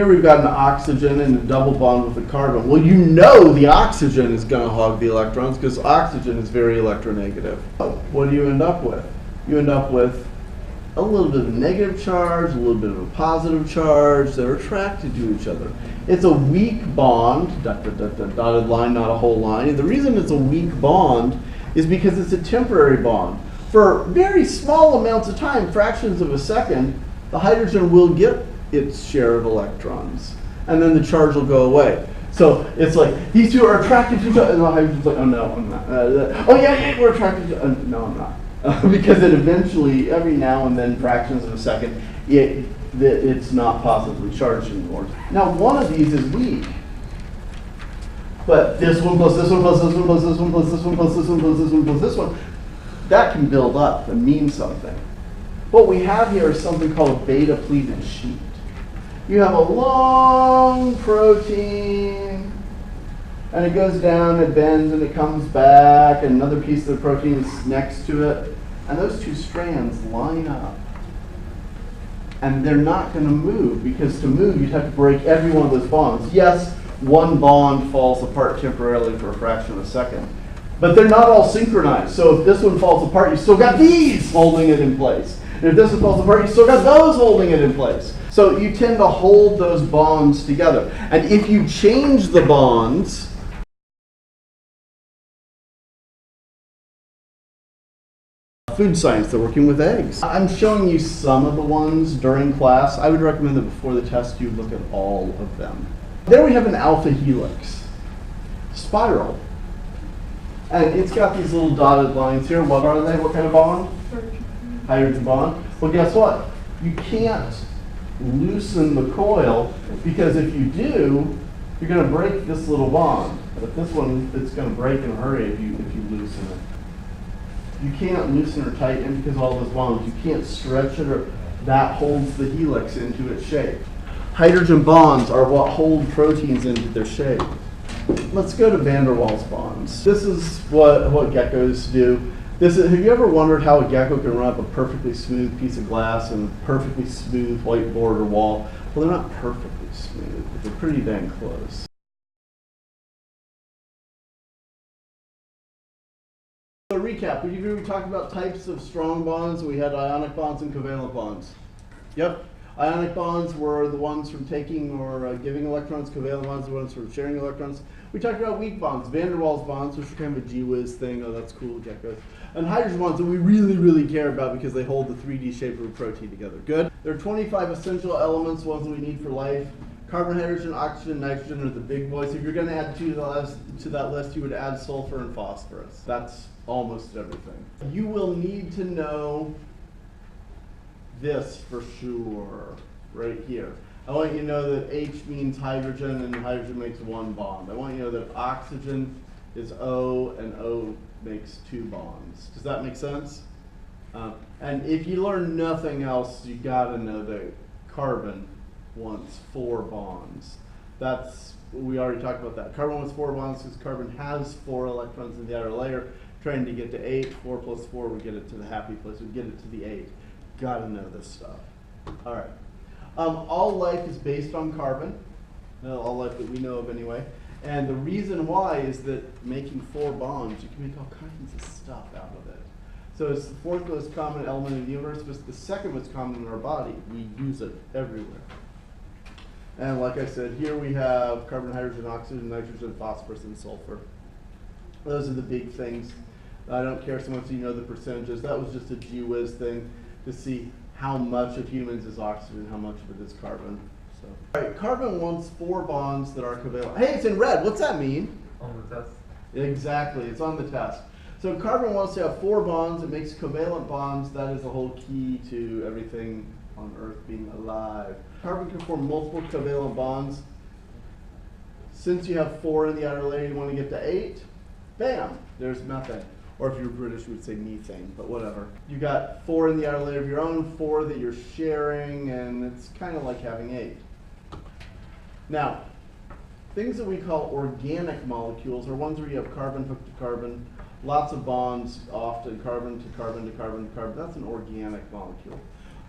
here we've got an oxygen and a double bond with a carbon. Well, you know the oxygen is going to hog the electrons because oxygen is very electronegative. What do you end up with? You end up with a little bit of a negative charge, a little bit of a positive charge. They're attracted to each other. It's a weak bond, dotted line, not a whole line. And the reason it's a weak bond is because it's a temporary bond. For very small amounts of time, fractions of a second, the hydrogen will get its share of electrons, and then the charge will go away. So it's like these two are attracted to each other, and the hydrogen's like, oh no, I'm not. Oh yeah, we're attracted to. No, I'm not. Because it eventually, every now and then, fractions of a second, it's not positively charged anymore. Now, one of these is weak, but this one plus this one plus this one plus this one plus this one plus this one plus this one plus this one, that can build up and mean something. What we have here is something called a beta-pleated sheet. You have a long protein, and it goes down, it bends, and it comes back, and another piece of the protein is next to it, and those two strands line up. And they're not going to move, because to move, you'd have to break every one of those bonds. Yes, one bond falls apart temporarily for a fraction of a second, but they're not all synchronized. So if this one falls apart, you still got these holding it in place. And if this one falls apart, you still got those holding it in place. So you tend to hold those bonds together. And if you change the bonds, food science, they're working with eggs. I'm showing you some of the ones during class. I would recommend that before the test you look at all of them. There we have an alpha helix, spiral. And it's got these little dotted lines here. What are they? What kind of bond? Hydrogen bond. Well, guess what? You can't loosen the coil, because if you do, you're going to break this little bond. But this one, it's going to break in a hurry if you loosen it. You can't loosen or tighten because of all those bonds. You can't stretch it, or that holds the helix into its shape. Hydrogen bonds are what hold proteins into their shape. Let's go to van der Waals bonds. This is what geckos do. Have you ever wondered how a gecko can run up a perfectly smooth piece of glass and a perfectly smooth whiteboard or wall? Well, they're not perfectly smooth, but they're pretty dang close. So recap, we talked about types of strong bonds. We had ionic bonds and covalent bonds. Yep. Ionic bonds were the ones from taking or giving electrons. Covalent bonds are the ones from sharing electrons. We talked about weak bonds, van der Waals bonds, which are kind of a gee whiz thing. Oh, that's cool, geckos. And hydrogen bonds that we really, really care about because they hold the 3D shape of a protein together. Good. There are 25 essential elements, ones that we need for life. Carbon, hydrogen, oxygen, nitrogen are the big boys. If you're going to add two to that list, you would add sulfur and phosphorus. That's almost everything. You will need to know this for sure, right here. I want you to know that H means hydrogen, and hydrogen makes one bond. I want you to know that oxygen is O, and O makes two bonds. Does that make sense? And if you learn nothing else, you gotta know that carbon wants 4 bonds. We already talked about that. Carbon wants 4 bonds because carbon has 4 electrons in the outer layer. Trying to get to 8, 4 plus 4, we get it to the happy place. We get it to the 8. Gotta know this stuff. All right. All life is based on carbon. All life that we know of anyway. And the reason why is that making 4 bonds, you can make all kinds of stuff out of it. So it's the 4th most common element in the universe, but it's the 2nd most common in our body. We use it everywhere. And like I said, here we have carbon, hydrogen, oxygen, nitrogen, phosphorus, and sulfur. Those are the big things. I don't care so much if you know the percentages. That was just a gee whiz thing to see how much of humans is oxygen, how much of it is carbon. So, all right, carbon wants 4 bonds that are covalent. Hey, it's in red. What's that mean? On the test. Exactly, it's on the test. So carbon wants to have 4 bonds. It makes covalent bonds. That is the whole key to everything on Earth being alive. Carbon can form multiple covalent bonds. Since you have 4 in the outer layer, you want to get to 8. Bam, there's methane. Or if you're British, we would say methane, but whatever. You got 4 in the outer layer of your own, 4 that you're sharing, and it's kind of like having 8. Now, things that we call organic molecules are ones where you have carbon hooked to carbon, lots of bonds, often carbon to carbon to carbon to carbon. That's an organic molecule.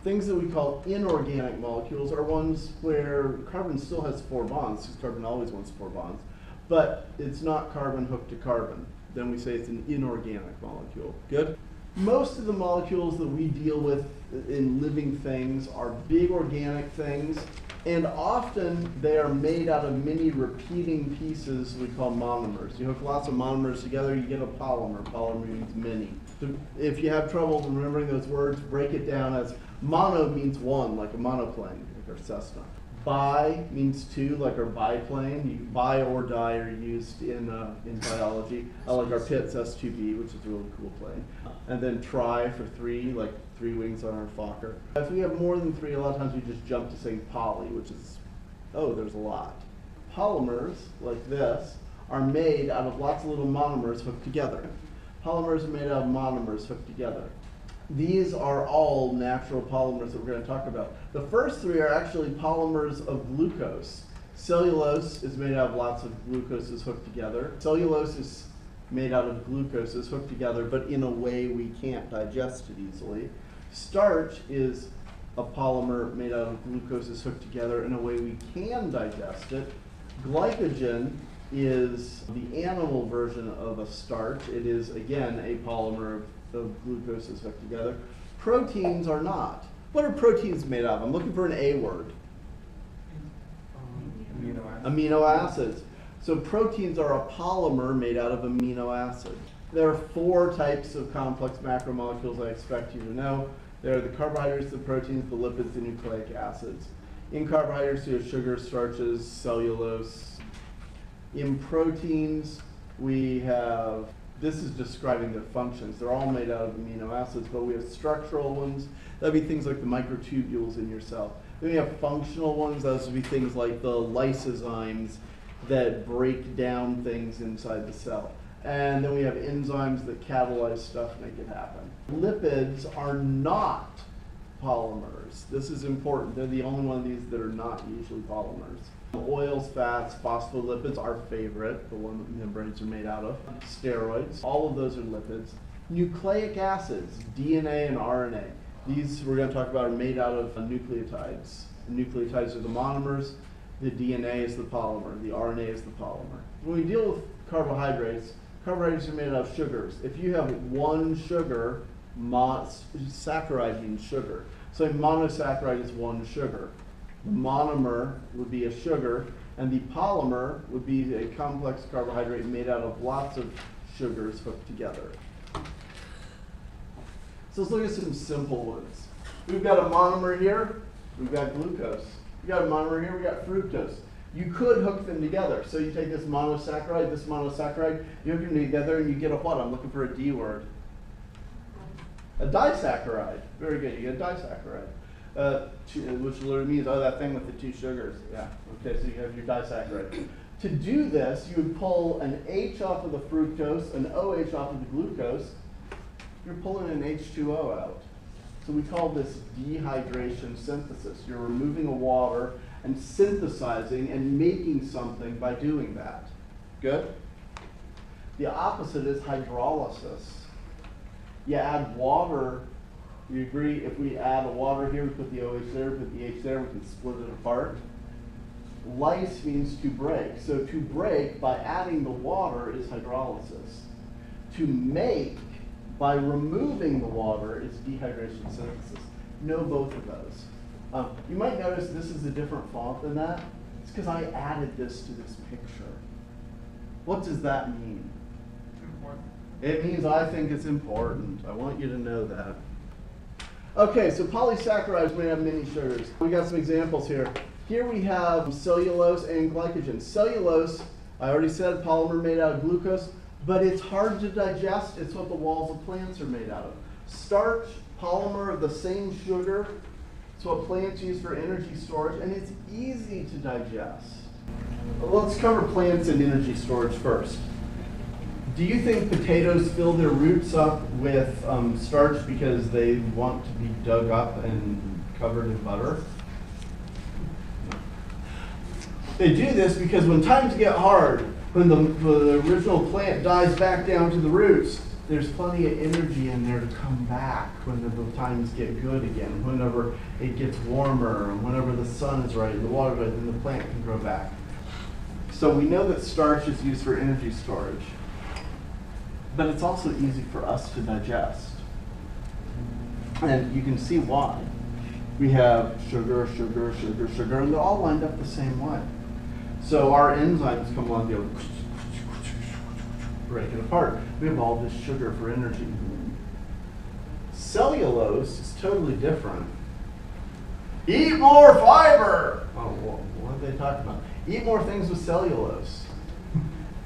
Things that we call inorganic molecules are ones where carbon still has 4 bonds, because carbon always wants 4 bonds, but it's not carbon hooked to carbon. Then we say it's an inorganic molecule. Good? Most of the molecules that we deal with in living things are big organic things, and often they are made out of many repeating pieces we call monomers. You hook lots of monomers together, you get a polymer. Polymer means many. If you have trouble remembering those words, break it down as mono means one, like a monoplane, like our Cessna. Bi means 2, like our biplane. Bi or die are used in biology. Like our Pitts S2B, which is a really cool plane. And then tri for 3, like 3 wings on our Fokker. If we have more than 3, a lot of times we just jump to saying poly, which is, oh, there's a lot. Polymers, like this, are made out of lots of little monomers hooked together. Polymers are made out of monomers hooked together. These are all natural polymers that we're going to talk about. The first 3 are actually polymers of glucose. Cellulose is made out of lots of glucoses hooked together. Cellulose is made out of glucoses hooked together, but in a way we can't digest it easily. Starch is a polymer made out of glucoses hooked together in a way we can digest it. Glycogen is the animal version of a starch. It is, again, a polymer of glucoses hooked together. Proteins are not. What are proteins made of? I'm looking for an A word. Amino acids. So proteins are a polymer made out of amino acid. There are 4 types of complex macromolecules I expect you to know. There are the carbohydrates, the proteins, the lipids, the nucleic acids. In carbohydrates, we have sugar, starches, cellulose. In proteins, we have, this is describing their functions. They're all made out of amino acids, but we have structural ones. That'd be things like the microtubules in your cell. Then we have functional ones. Those would be things like the lysozymes that break down things inside the cell. And then we have enzymes that catalyze stuff, make it happen. Lipids are not polymers. This is important. They're the only one of these that are not usually polymers. Oils, fats, phospholipids, our favorite, the one that membranes are made out of. Steroids, all of those are lipids. Nucleic acids, DNA and RNA. These we're going to talk about are made out of nucleotides. The nucleotides are the monomers, the DNA is the polymer, the RNA is the polymer. When we deal with carbohydrates, carbohydrates are made out of sugars. If you have one sugar, saccharide means sugar. So a monosaccharide is one sugar. The monomer would be a sugar, and the polymer would be a complex carbohydrate made out of lots of sugars hooked together. So let's look at some simple ones. We've got a monomer here, we've got glucose. We've got a monomer here, we've got fructose. You could hook them together. So you take this monosaccharide, you hook them together and you get a what? I'm looking for a D word. A disaccharide. Very good, you get a disaccharide. Which literally means, oh, that thing with the 2 sugars. Yeah, okay, so you have your disaccharide. To do this, you would pull an H off of the fructose, an OH off of the glucose. You're pulling an H2O out. So we call this dehydration synthesis. You're removing a water and synthesizing and making something by doing that. Good? The opposite is hydrolysis. You add water. You agree, if we add a water here, we put the OH there, put the H there, we can split it apart. Lyse means to break. So to break by adding the water is hydrolysis. To make by removing the water is dehydration synthesis. Know both of those. You might notice this is a different font than that. It's because I added this to this picture. What does that mean? Important. It means I think it's important. I want you to know that. Okay, so polysaccharides may have many sugars. We got some examples here. Here we have cellulose and glycogen. Cellulose, I already said, polymer made out of glucose, but it's hard to digest. It's what the walls of plants are made out of. Starch, polymer of the same sugar. It's what plants use for energy storage, and it's easy to digest. Let's cover plants and energy storage first. Do you think potatoes fill their roots up with starch because they want to be dug up and covered in butter? They do this because when times get hard, when the original plant dies back down to the roots, there's plenty of energy in there to come back whenever times get good again, whenever it gets warmer, and whenever the sun is right and the water's right, then the plant can grow back. So we know that starch is used for energy storage, but it's also easy for us to digest. And you can see why. We have sugar, sugar, sugar, sugar, and they're all lined up the same way. So our enzymes come along, they go break it apart. We have all this sugar for energy. Cellulose is totally different. Eat more fiber! Oh, what are they talking about? Eat more things with cellulose.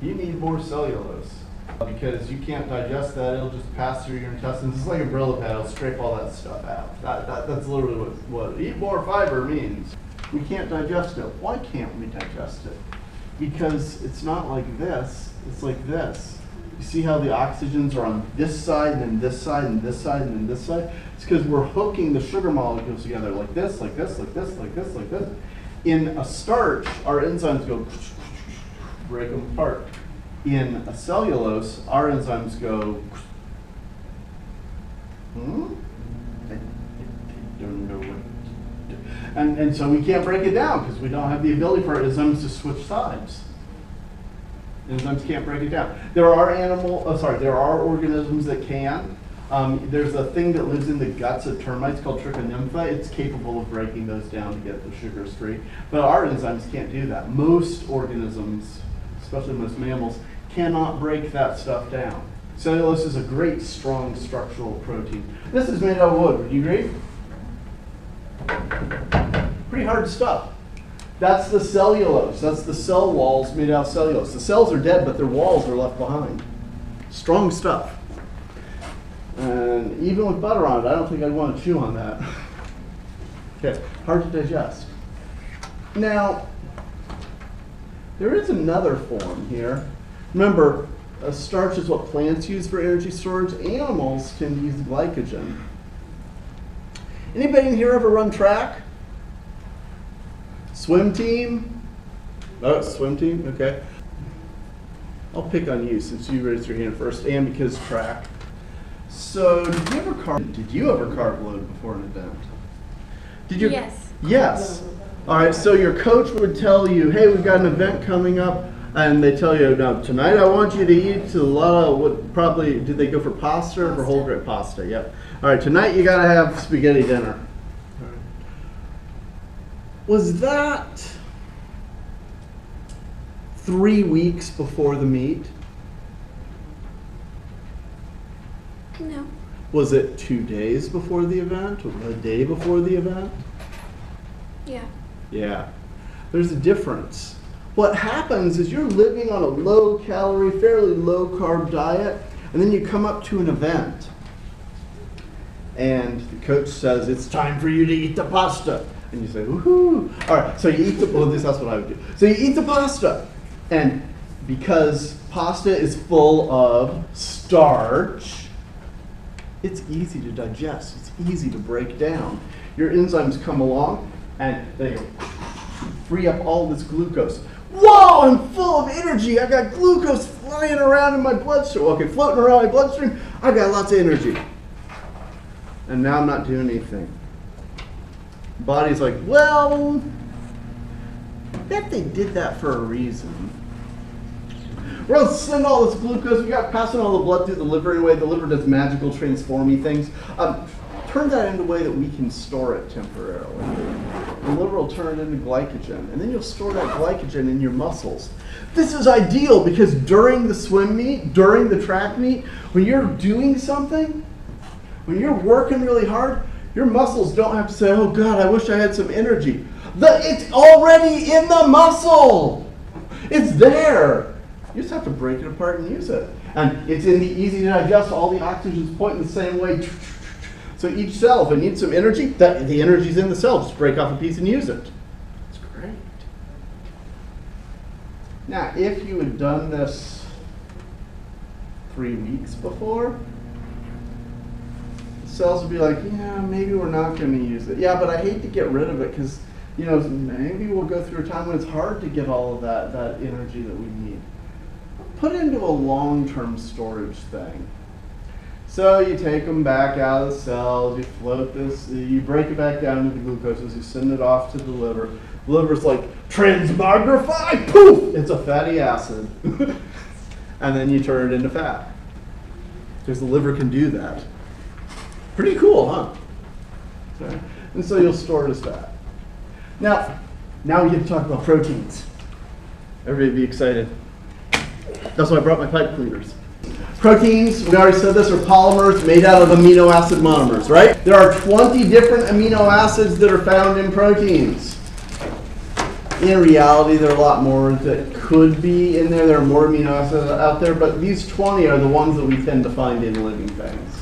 You need more cellulose. Because you can't digest that, it'll just pass through your intestines. It's like a Brillo pad, it'll scrape all that stuff out. That's literally what eat more fiber means. We can't digest it. Why can't we digest it? Because it's not like this, it's like this. You see how the oxygens are on this side, and then this side, and this side, and then this side? It's because we're hooking the sugar molecules together like this, like this, like this, like this, like this. In a starch, our enzymes go break them apart. In a cellulose, our enzymes go, I don't know what to do. And so we can't break it down because we don't have the ability for our enzymes to switch sides. Enzymes can't break it down. There are there are organisms that can. There's a thing that lives in the guts of termites called trichonympha. It's capable of breaking those down to get the sugars free. But our enzymes can't do that. Most organisms, especially most mammals, cannot break that stuff down. Cellulose is a great, strong structural protein. This is made out of wood. Would you agree? Pretty hard stuff. That's the cellulose. That's the cell walls made out of cellulose. The cells are dead, but their walls are left behind. Strong stuff. And even with butter on it, I don't think I'd want to chew on that. Okay, hard to digest. Now, there is another form here. Remember, starch is what plants use for energy storage. Animals can use glycogen. Anybody in here ever run track? Swim team? Oh, swim team, okay. I'll pick on you since you raised your hand first, and because track. So, did you ever carb load before an event? Did you? Yes. Yes. All right, so your coach would tell you, hey, we've got an event coming up, and they tell you, no, tonight I want you to eat a lot of, did they go for pasta or for whole grain pasta? Yep. All right, tonight you got to have spaghetti dinner. All right. Was that 3 weeks before the meet? No. Was it 2 days before the event? Or a day before the event? Yeah. Yeah. There's a difference. What happens is you're living on a low calorie, fairly low carb diet, and then you come up to an event. And the coach says, it's time for you to eat the pasta. And you say, woohoo. All right, so you eat that's what I would do. So you eat the pasta. And because pasta is full of starch, it's easy to digest. It's easy to break down. Your enzymes come along and they free up all this glucose. Whoa, I'm full of energy. I got glucose flying around in my bloodstream. Okay, floating around my bloodstream. I got lots of energy. And now I'm not doing anything. Body's like, well, I bet they did that for a reason. We're going to send all this glucose. We got passing all the blood through the liver anyway. The liver does magical transformy things. Turn that into a way that we can store it temporarily. The liver will turn it into glycogen, and then you'll store that glycogen in your muscles. This is ideal because during the swim meet, during the track meet, when you're doing something, when you're working really hard, your muscles don't have to say, oh God, I wish I had some energy. It's already in the muscle. It's there. You just have to break it apart and use it. And it's in the easy to digest, all the oxygen's pointing the same way. So each cell, if it needs some energy, the energy's in the cell. Just break off a piece and use it. It's great. Now, if you had done this 3 weeks before, the cells would be like, yeah, maybe we're not going to use it. Yeah, but I hate to get rid of it because, maybe we'll go through a time when it's hard to get all of that energy that we need. Put it into a long-term storage thing. So you take them back out of the cells, you float this, you break it back down into glucoses, you send it off to the liver. The liver's like, transmogrify, poof, it's a fatty acid. And then you turn it into fat. Because the liver can do that. Pretty cool, huh? Okay. And so you'll store it as fat. Now we get to talk about proteins. Everybody be excited. That's why I brought my pipe cleaners. Proteins, we already said this, are polymers made out of amino acid monomers, right? There are 20 different amino acids that are found in proteins. In reality, there are a lot more that could be in there. There are more amino acids out there, but these 20 are the ones that we tend to find in living things.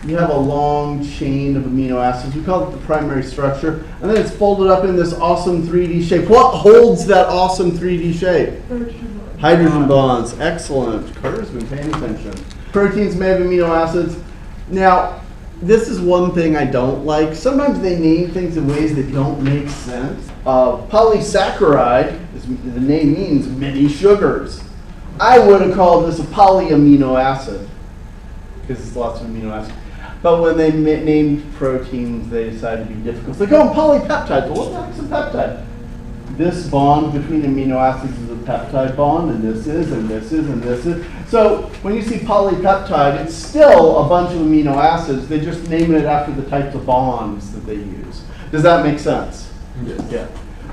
You have a long chain of amino acids. We call it the primary structure, and then it's folded up in this awesome 3D shape. What holds that awesome 3D shape? Hydrogen bonds. Excellent. Carter's been paying attention. Proteins may have amino acids. Now, this is one thing I don't like. Sometimes they name things in ways that don't make sense. Polysaccharide, the name means many sugars. I would have called this a polyamino acid because it's lots of amino acids. But when they named proteins, they decided to be difficult. So they call them polypeptides. Well, what the heck's a peptide? This bond between amino acids is a peptide bond, and this is, and this is, and this is. So when you see polypeptide, it's still a bunch of amino acids. They just name it after the types of bonds that they use. Does that make sense? Yes. Yeah.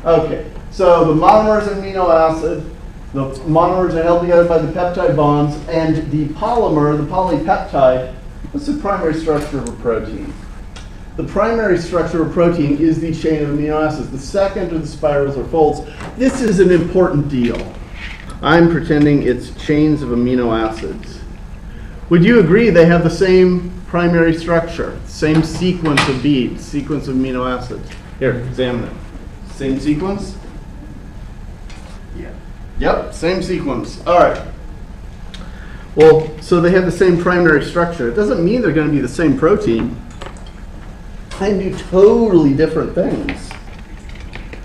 Okay. So the monomers and amino acid, the monomers are held together by the peptide bonds, and the polymer, the polypeptide, what's the primary structure of a protein? The primary structure of a protein is the chain of amino acids. The second are the spirals or folds. This is an important deal. I'm pretending it's chains of amino acids. Would you agree they have the same primary structure, same sequence of beads, sequence of amino acids? Here, examine it. Same sequence? Yeah. Yep, same sequence. All right. Well, so they have the same primary structure. It doesn't mean they're going to be the same protein. They do totally different things.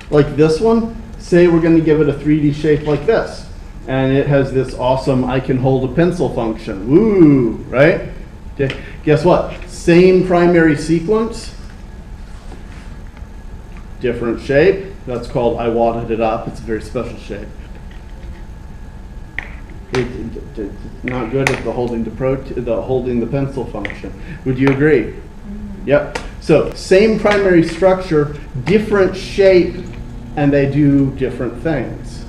Like this one, say we're going to give it a 3D shape like this. And it has this awesome I can hold a pencil function. Woo, right? Okay. Guess what? Same primary sequence, different shape. That's called I wadded it up. It's a very special shape. It's not good at the holding the pencil function. Would you agree? Yep. So same primary structure, different shape, and they do different things.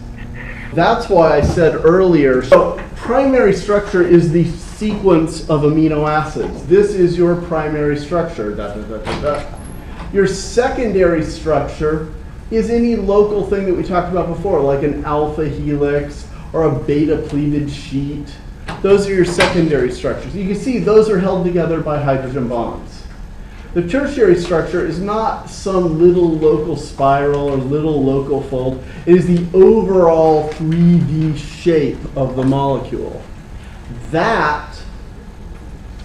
That's why I said earlier, so primary structure is the sequence of amino acids. This is your primary structure. Da, da, da, da, da. Your secondary structure is any local thing that we talked about before, like an alpha helix or a beta cleavage sheet. Those are your secondary structures. You can see those are held together by hydrogen bonds. The tertiary structure is not some little local spiral or little local fold. It is the overall 3D shape of the molecule. That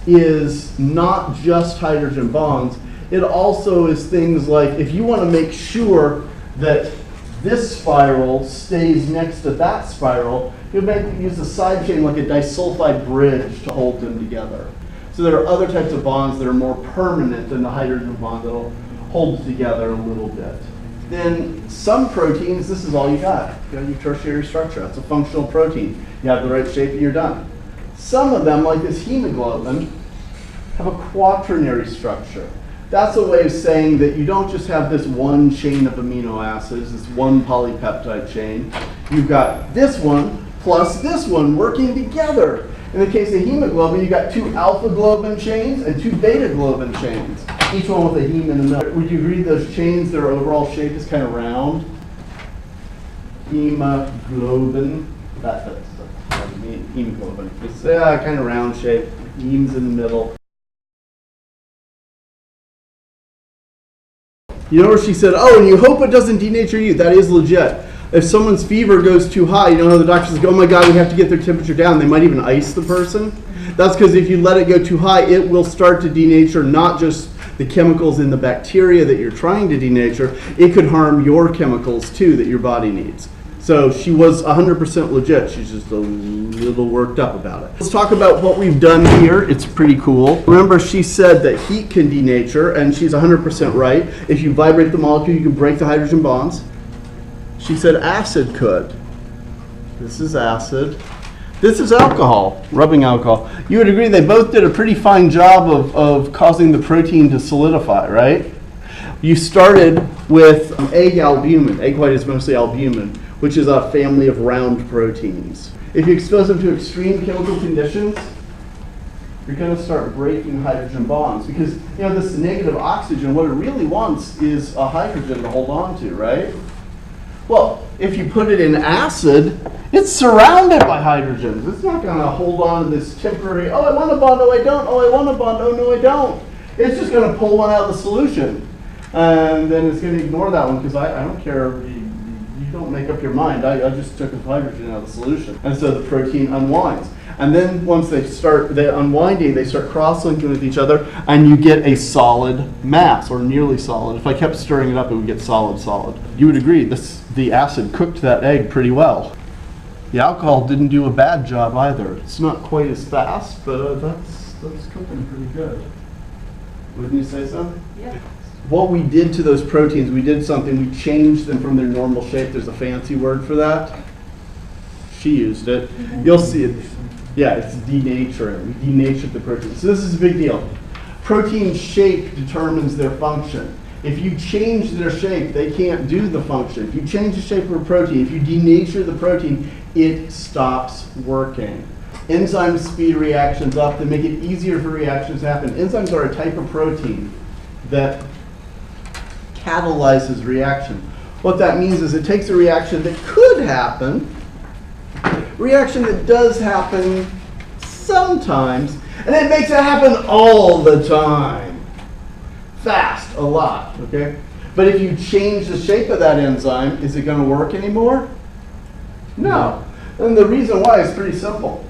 is not just hydrogen bonds. It also is things like, if you want to make sure that this spiral stays next to that spiral, you'll use a side chain like a disulfide bridge to hold them together. So there are other types of bonds that are more permanent than the hydrogen bond that will hold together a little bit. Then some proteins, this is all you got. You got your tertiary structure. That's a functional protein. You have the right shape and you're done. Some of them, like this hemoglobin, have a quaternary structure. That's a way of saying that you don't just have this one chain of amino acids, this one polypeptide chain. You've got this one plus this one working together. In the case of hemoglobin, you've got 2 alpha globin chains and 2 beta globin chains, each one with a heme in the middle. Would you agree those chains, their overall shape is kind of round? Hemoglobin, that's what I mean, hemoglobin. It's kind of round shape, heme's in the middle. You know where she said, oh, and you hope it doesn't denature you. That is legit. If someone's fever goes too high, you know how the doctor's like, oh my God, we have to get their temperature down. They might even ice the person. That's because if you let it go too high, it will start to denature not just the chemicals in the bacteria that you're trying to denature, it could harm your chemicals too that your body needs. So she was 100% legit. She's just a little worked up about it. Let's talk about what we've done here. It's pretty cool. Remember, she said that heat can denature, and she's 100% right. If you vibrate the molecule, you can break the hydrogen bonds. She said acid could. This is acid. This is alcohol, rubbing alcohol. You would agree they both did a pretty fine job of causing the protein to solidify, right? You started with egg albumin. Egg white is mostly albumin, which is a family of round proteins. If you expose them to extreme chemical conditions, you're going to start breaking hydrogen bonds because this negative oxygen, what it really wants is a hydrogen to hold on to, right? Well, if you put it in acid, it's surrounded by hydrogens. It's not going to hold on to this temporary, oh, I want a bond, oh, I don't, oh, I want a bond, oh, no, I don't. It's just going to pull one out of the solution. And then it's going to ignore that one because I don't care. You don't make up your mind. I just took a hydrogen out of the solution. And so the protein unwinds. And then once they start unwinding, they start cross-linking with each other, and you get a solid mass, or nearly solid. If I kept stirring it up, it would get solid, solid. You would agree, the acid cooked that egg pretty well. The alcohol didn't do a bad job either. It's not quite as fast, but that's cooking pretty good. Wouldn't you say so? Yeah. What we did to those proteins, we did something, we changed them from their normal shape. There's a fancy word for that. She used it. You'll see it. Yeah, it's denaturing. We denatured the protein. So this is a big deal. Protein shape determines their function. If you change their shape, they can't do the function. If you change the shape of a protein, if you denature the protein, it stops working. Enzymes speed reactions up. They make it easier for reactions to happen. Enzymes are a type of protein that catalyzes reaction. What that means is it takes a reaction that could happen, reaction that does happen sometimes, and it makes it happen all the time. Fast, a lot, okay? But if you change the shape of that enzyme, is it going to work anymore? No. And the reason why is pretty simple.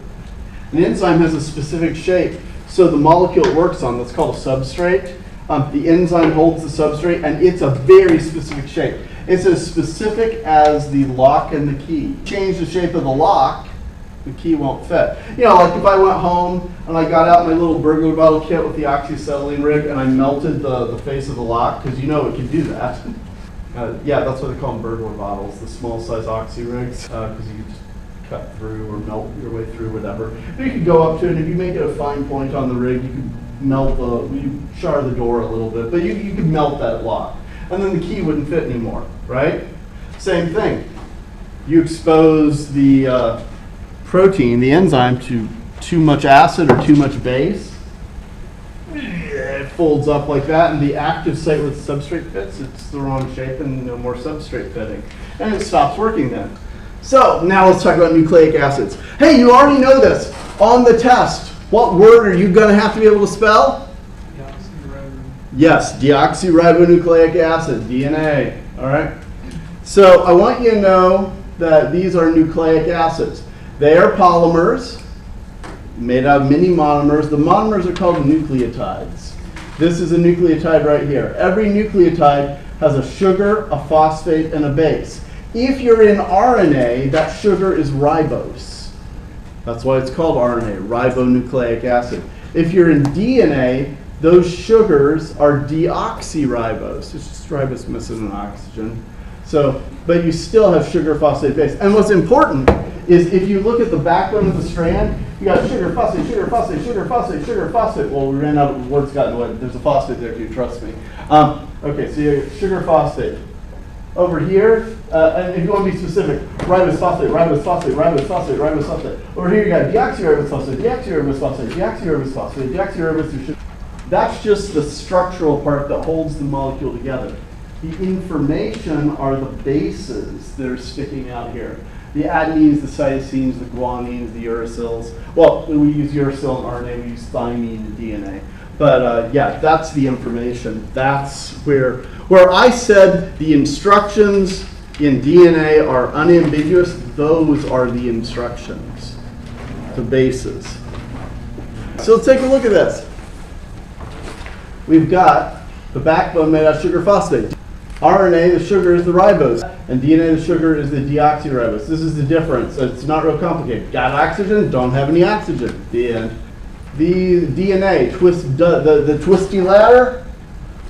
An enzyme has a specific shape, so the molecule it works on, that's called a substrate, the enzyme holds the substrate, and it's a very specific shape. It's as specific as the lock and the key. Change the shape of the lock, the key won't fit. Like if I went home and I got out my little burglar bottle kit with the oxyacetylene rig and I melted the face of the lock, because it can do that. Yeah, that's what they call them, burglar bottles, the small size oxy rigs, because you can just cut through or melt your way through whatever. But you could go up to it, and if you make it a fine point on the rig, you could melt you char the door a little bit, but you could melt that lock. And then the key wouldn't fit anymore, right? Same thing. You expose the protein, the enzyme, to too much acid or too much base, it folds up like that, and the active site where the substrate fits, it's the wrong shape and no more substrate fitting. And it stops working then. So now let's talk about nucleic acids. Hey, you already know this. On the test, what word are you going to have to be able to spell? Yes, deoxyribonucleic acid, DNA. All right. So I want you to know that these are nucleic acids. They are polymers made out of many monomers. The monomers are called nucleotides. This is a nucleotide right here. Every nucleotide has a sugar, a phosphate, and a base. If you're in RNA, that sugar is ribose. That's why it's called RNA, ribonucleic acid. If you're in DNA, those sugars are deoxyribose. It's just ribose missing an oxygen. So, but you still have sugar, phosphate, base. And what's important is if you look at the backbone of the strand, you got sugar, phosphate, sugar, phosphate, sugar, phosphate, sugar, phosphate. Well, we ran out of words got in the way. There's a phosphate there too, trust me. Okay, so you have sugar, phosphate. Over here, and if you want to be specific, ribose phosphate, ribose phosphate, ribose phosphate, ribose phosphate. Over here you got deoxyribose phosphate, deoxyribose phosphate, deoxyribose phosphate, deoxyribose sugar. That's just the structural part that holds the molecule together. The information are the bases that are sticking out here. The adenines, the cytosines, the guanines, the uracils. Well, we use uracil in RNA, we use thymine in DNA. But yeah, that's the information. That's where I said the instructions in DNA are unambiguous. Those are the instructions, the bases. So let's take a look at this. We've got the backbone made out of sugar phosphate. RNA, the sugar, is the ribose, and DNA, the sugar, is the deoxyribose. This is the difference. It's not real complicated. Got oxygen, don't have any oxygen. The end. The DNA, the twisty ladder,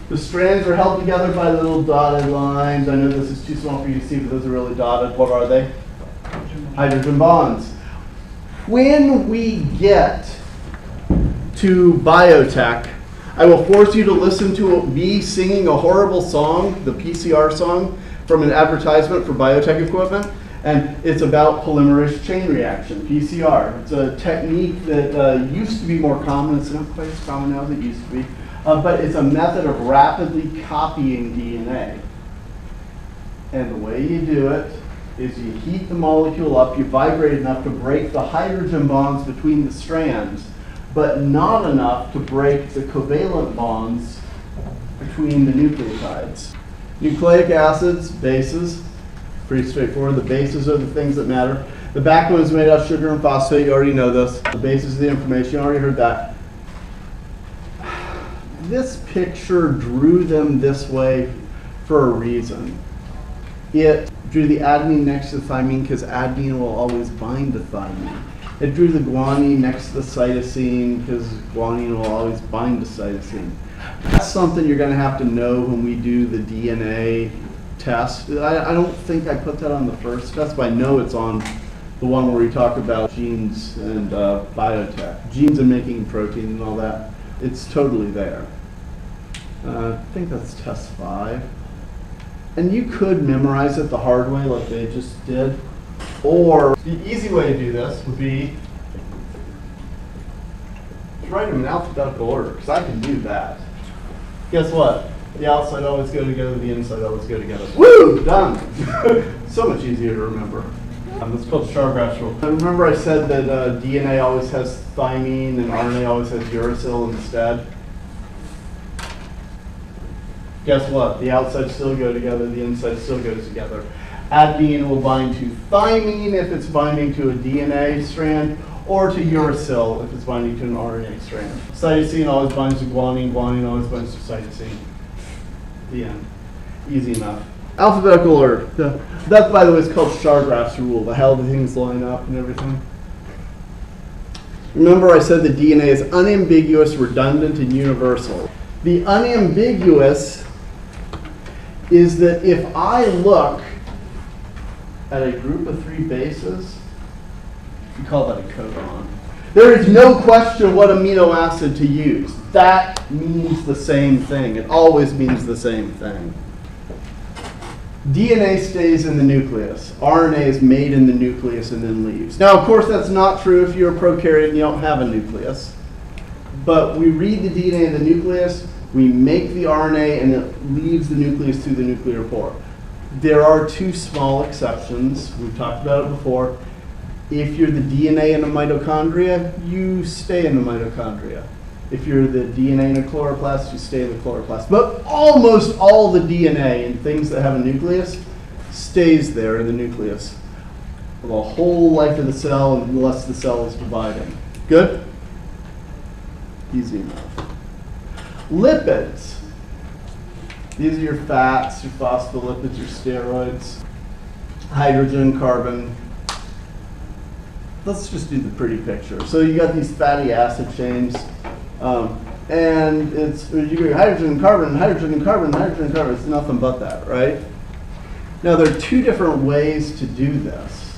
the strands are held together by little dotted lines. I know this is too small for you to see, but those are really dotted. What are they? Hydrogen bonds. When we get to biotech, I will force you to listen to me singing a horrible song, the PCR song, from an advertisement for biotech equipment. And it's about polymerase chain reaction, PCR. It's a technique that used to be more common. It's not quite as common now as it used to be. But it's a method of rapidly copying DNA. And the way you do it is you heat the molecule up, you vibrate enough to break the hydrogen bonds between the strands, but not enough to break the covalent bonds between the nucleotides. Nucleic acids, bases, pretty straightforward. The bases are the things that matter. The backbone is made out of sugar and phosphate. You already know this. The basis is the information. You already heard that. This picture drew them this way for a reason. It drew the adenine next to the thymine because adenine will always bind to thymine. It drew the guanine next to the cytosine because guanine will always bind to cytosine. That's something you're going to have to know when we do the DNA test. I don't think I put that on the first test, but I know it's on the one where we talk about genes and biotech. Genes and making protein and all that. It's totally there. I think that's test 5. And you could memorize it the hard way like they just did. Or the easy way to do this would be to write them in alphabetical order, because I can do that. Guess what? The outside always go together, the inside always go together. Woo! Done! So much easier to remember. That's called Chargraph's rule. And remember I said that DNA always has thymine and RNA always has uracil instead? Guess what? The outside still go together, the inside still goes together. Adenine will bind to thymine if it's binding to a DNA strand, or to uracil if it's binding to an RNA strand. Cytosine always binds to guanine, guanine always binds to cytosine. The end. Easy enough. Alphabetical order. That, by the way, is called Chargraph's rule, the how the things line up and everything. Remember I said the DNA is unambiguous, redundant, and universal. The unambiguous is that if I look at a group of 3 bases, we call that a codon. There is no question what amino acid to use. That means the same thing. It always means the same thing. DNA stays in the nucleus. RNA is made in the nucleus and then leaves. Now, of course, that's not true if you're a prokaryote and you don't have a nucleus. But we read the DNA in the nucleus, we make the RNA, and it leaves the nucleus through the nuclear pore. There are 2 small exceptions. We've talked about it before. If you're the DNA in a mitochondria, you stay in the mitochondria. If you're the DNA in a chloroplast, you stay in the chloroplast. But almost all the DNA in things that have a nucleus stays there in the nucleus for the whole life of the cell unless the cell is dividing. Good? Easy enough. Lipids. These are your fats, your phospholipids, your steroids, hydrogen, carbon. Let's just do the pretty picture. So you got these fatty acid chains, and it's you go hydrogen and carbon, hydrogen and carbon, hydrogen and carbon. It's nothing but that, right? Now there are 2 different ways to do this.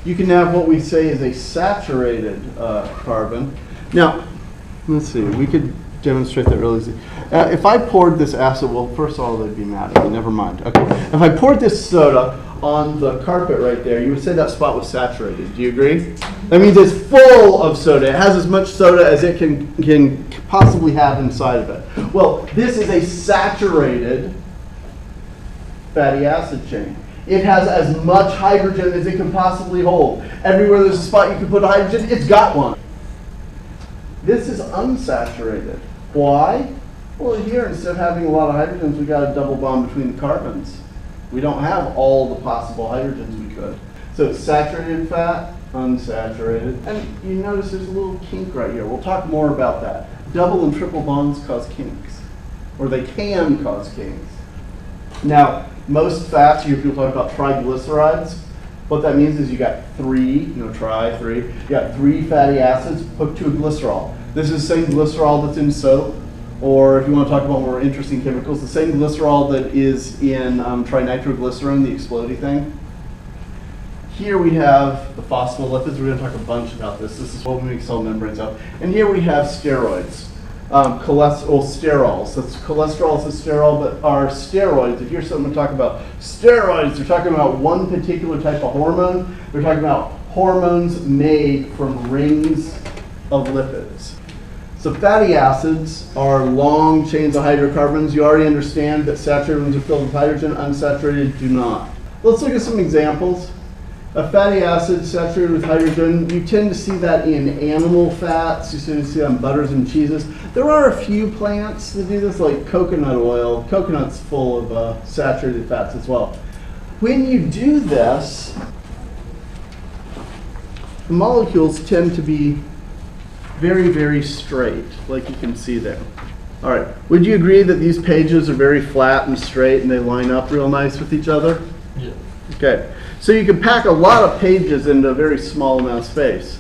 You can have what we say is a saturated carbon. Now, let's see. We could demonstrate that really easy. If I poured this acid, well, first of all, they'd be mad at me. Never mind. Okay. If I poured this soda on the carpet right there, you would say that spot was saturated. Do you agree? That means it's full of soda. It has as much soda as it can possibly have inside of it. Well, this is a saturated fatty acid chain. It has as much hydrogen as it can possibly hold. Everywhere there's a spot you can put a hydrogen, it's got one. This is unsaturated. Why? Well, here, instead of having a lot of hydrogens, we got a double bond between the carbons. We don't have all the possible hydrogens we could. So it's saturated fat, unsaturated. And you notice there's a little kink right here. We'll talk more about that. Double and triple bonds cause kinks. Or they can cause kinks. Now, most fats, you hear people talk about triglycerides. What that means is you got three, you got three fatty acids hooked to a glycerol. This is the same glycerol that's in soap, or if you want to talk about more interesting chemicals, the same glycerol that is in trinitroglycerin, the explodey thing. Here we have the phospholipids. We're going to talk a bunch about this. This is what we make cell membranes of. And here we have steroids. Sterols. That's cholesterol is a sterol, but our steroids, if you're someone talking about steroids, they're talking about one particular type of hormone. They're talking about hormones made from rings of lipids. So fatty acids are long chains of hydrocarbons. You already understand that saturated ones are filled with hydrogen, unsaturated do not. Let's look at some examples. A fatty acid saturated with hydrogen, you tend to see that in animal fats. You tend to see that on butters and cheeses. There are a few plants that do this, like coconut oil. Coconut's full of saturated fats as well. When you do this, the molecules tend to be very, very straight, like you can see there. All right, would you agree that these pages are very flat and straight and they line up real nice with each other? Yeah. Okay. So you can pack a lot of pages into a very small amount of space.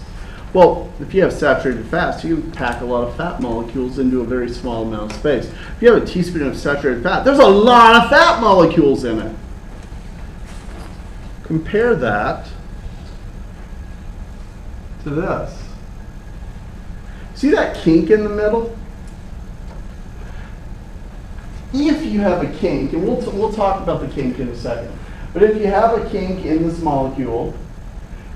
Well, if you have saturated fats, you can pack a lot of fat molecules into a very small amount of space. If you have a teaspoon of saturated fat, there's a lot of fat molecules in it. Compare that to this. See that kink in the middle? If you have a kink, and we'll talk about the kink in a second, but if you have a kink in this molecule,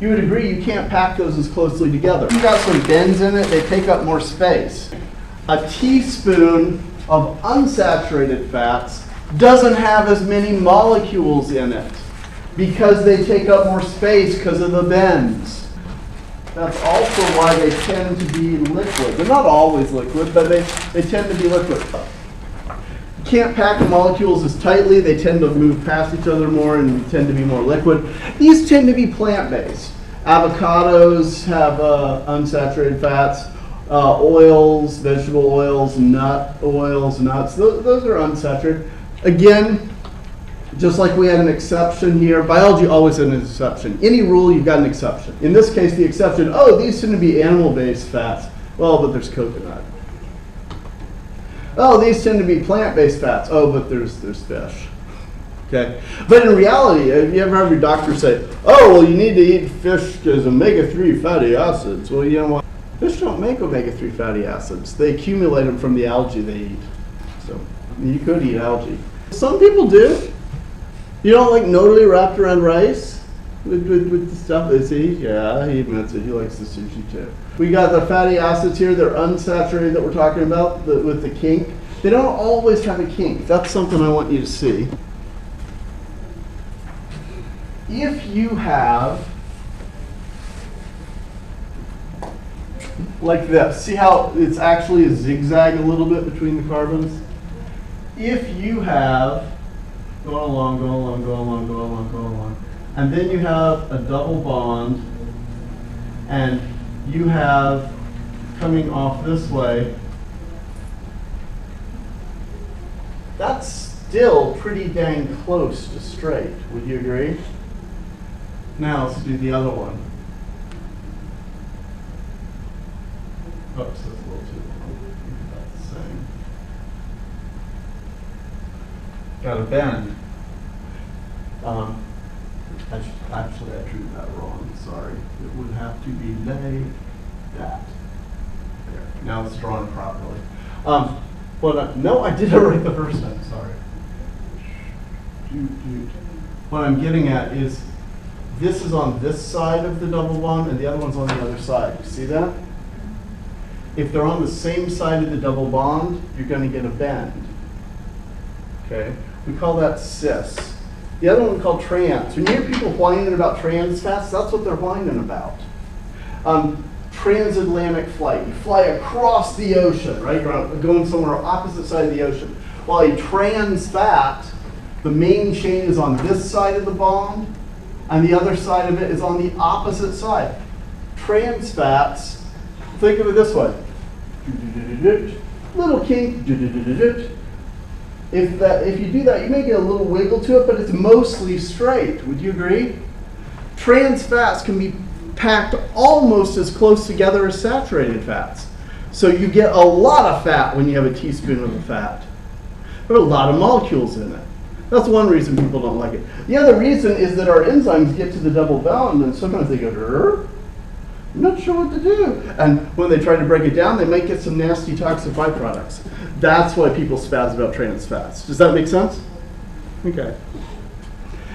you would agree you can't pack those as closely together. If you've got some bends in it, they take up more space. A teaspoon of unsaturated fats doesn't have as many molecules in it because they take up more space because of the bends. That's also why they tend to be liquid. They're not always liquid, but they tend to be liquid. Can't pack the molecules as tightly. They tend to move past each other more and tend to be more liquid. These tend to be plant-based. Avocados have unsaturated fats. Oils, vegetable oils, nuts. Those are unsaturated. Again, just like we had an exception here, biology always had an exception. Any rule, you've got an exception. In this case, the exception, these tend to be animal-based fats. Well, but there's coconut. These tend to be plant-based fats. But there's fish. Okay? But in reality, have you ever had your doctor say, you need to eat fish because omega-3 fatty acids? Well, you know what? Fish don't make omega-3 fatty acids. They accumulate them from the algae they eat. So you could eat algae. Some people do. You don't like nodally wrapped around rice with the stuff they see? Yeah, he admits it. He likes the sushi too. We got the fatty acids here. They're unsaturated that we're talking about with the kink. They don't always have a kink. That's something I want you to see. If you have, like this, see how it's actually a zigzag a little bit between the carbons? If you have, going along, and then you have a double bond, and you have coming off this way, that's still pretty dang close to straight. Would you agree? Now let's do the other one. Oops, that's a little too long. That's the same. Got a bend. Actually, I drew that wrong. Sorry. It would have to be like that. There. Now it's drawn properly. No, I did it right the first time. Sorry. What I'm getting at is this is on this side of the double bond, and the other one's on the other side. You see that? If they're on the same side of the double bond, you're going to get a bend. Okay? We call that cis. The other one we call trans. When you hear people whining about trans fats, that's what they're whining about. Transatlantic flight. You fly across the ocean, right? You're going somewhere opposite side of the ocean. While a trans fat, the main chain is on this side of the bond, and the other side of it is on the opposite side. Trans fats, think of it this way. Little kink, If you do that, you may get a little wiggle to it, but it's mostly straight. Would you agree? Trans fats can be packed almost as close together as saturated fats. So you get a lot of fat when you have a teaspoon of the fat. There are a lot of molecules in it. That's one reason people don't like it. The other reason is that our enzymes get to the double bond and sometimes they go, I'm not sure what to do. And when they try to break it down, they might get some nasty toxic byproducts. That's why people spaz about trans fats. Does that make sense? Okay.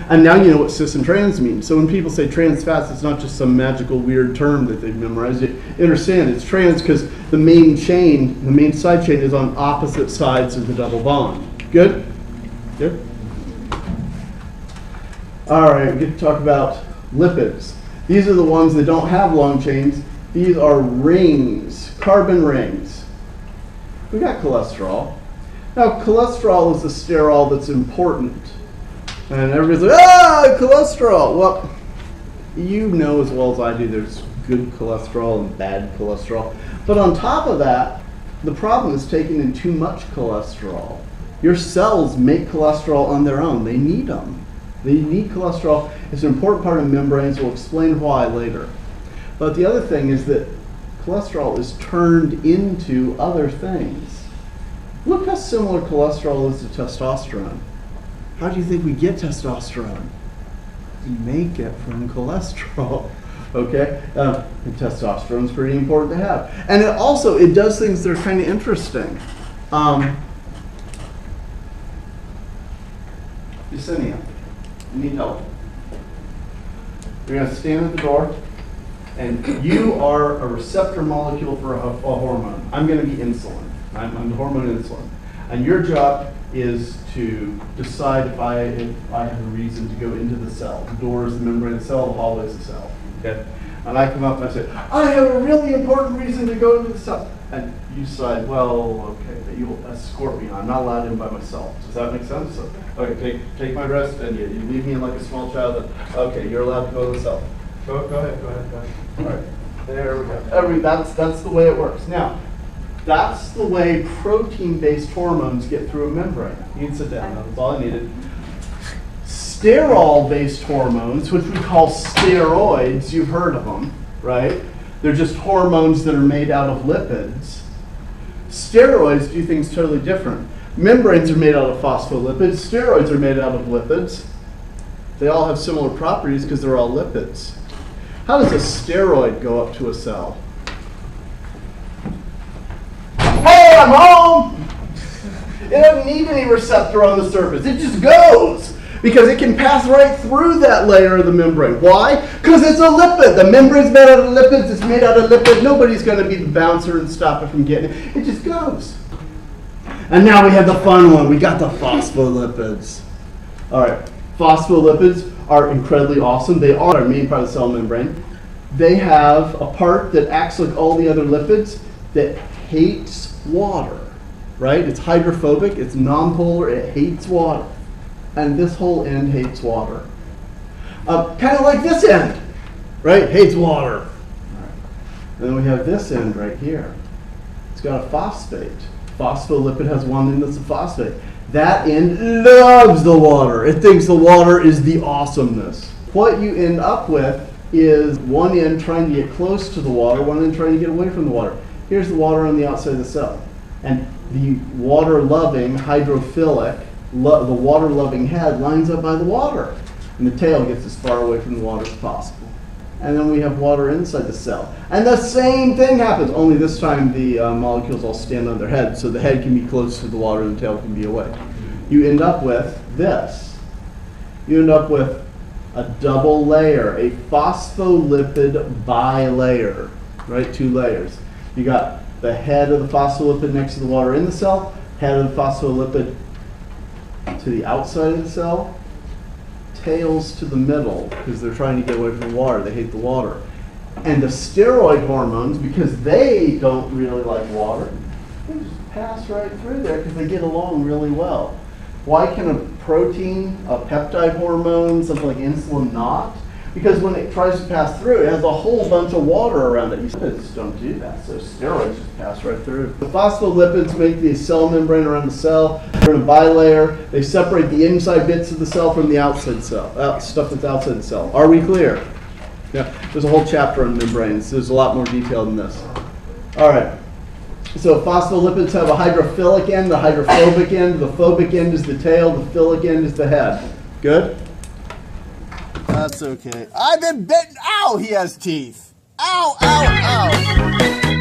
And now you know what cis and trans mean. So when people say trans fats, it's not just some magical weird term that they've memorized. You understand it's trans because the main chain, the main side chain is on opposite sides of the double bond. Good? Good? All right, we get to talk about lipids. These are the ones that don't have long chains. These are rings, carbon rings. We got cholesterol. Now, cholesterol is the sterol that's important. And everybody's like, cholesterol. Well, you know as well as I do there's good cholesterol and bad cholesterol. But on top of that, the problem is taking in too much cholesterol. Your cells make cholesterol on their own. They need them. They need cholesterol. It's an important part of membranes. We'll explain why later. But the other thing is that cholesterol is turned into other things. Look how similar cholesterol is to testosterone. How do you think we get testosterone? We make it from cholesterol. Okay? And testosterone is pretty important to have. And it does things that are kind of interesting. Yesenia, you need help. You're going to stand at the door, and you are a receptor molecule for a hormone. I'm going to be insulin. I'm the hormone insulin. And your job is to decide if I have a reason to go into the cell. The door is the membrane of the cell, the hallway is the cell. Okay? And I come up and I say, I have a really important reason to go into the cell. And you decide, well, okay, but you'll escort me. I'm not allowed in by myself. Does that make sense? So, okay, take my rest, and you leave me in like a small child. And, okay, you're allowed to go to the cell. Go ahead. All right, there we go. That's the way it works. Now, that's the way protein-based hormones get through a membrane. You can sit down. That's all I needed. Sterol-based hormones, which we call steroids, you've heard of them, right? They're just hormones that are made out of lipids. Steroids do things totally different. Membranes are made out of phospholipids. Steroids are made out of lipids. They all have similar properties because they're all lipids. How does a steroid go up to a cell? Hey, I'm home! It doesn't need any receptor on the surface. It just goes. Because it can pass right through that layer of the membrane. Why? Because it's a lipid. The membrane's made out of lipids. It's made out of lipids. Nobody's going to be the bouncer and stop it from getting it. It just goes. And now we have the fun one. We got the phospholipids. All right. Phospholipids are incredibly awesome. They are our main part of the cell membrane. They have a part that acts like all the other lipids that hates water. Right? It's hydrophobic. It's nonpolar. It hates water. And this whole end hates water. Kind of like this end, right? Hates water. Right. And then we have this end right here. It's got a phosphate. Phospholipid has one end that's a phosphate. That end loves the water. It thinks the water is the awesomeness. What you end up with is one end trying to get close to the water, one end trying to get away from the water. Here's the water on the outside of the cell. And the water-loving, hydrophilic, the water-loving head lines up by the water, and the tail gets as far away from the water as possible. And then we have water inside the cell. And the same thing happens, only this time the molecules all stand on their head, so the head can be close to the water and the tail can be away. You end up with this. You end up with a double layer, a phospholipid bilayer, right? 2 layers. You got the head of the phospholipid next to the water in the cell, head of the phospholipid to the outside of the cell, tails to the middle because they're trying to get away from the water. They hate the water. And the steroid hormones, because they don't really like water, they just pass right through there because they get along really well. Why can a protein, a peptide hormone, something like insulin not? because when it tries to pass through, it has a whole bunch of water around it. Lipids don't do that, so steroids just pass right through. The phospholipids make the cell membrane around the cell. They're in a bilayer. They separate the inside bits of the cell from the outside cell, stuff that's outside the cell. Are we clear? Yeah, there's a whole chapter on membranes. There's a lot more detail than this. All right. So phospholipids have a hydrophilic end, the hydrophobic end. The phobic end is the tail. The philic end is the head. Good? That's okay. I've been bitten. Ow, he has teeth. Ow, ow, ow.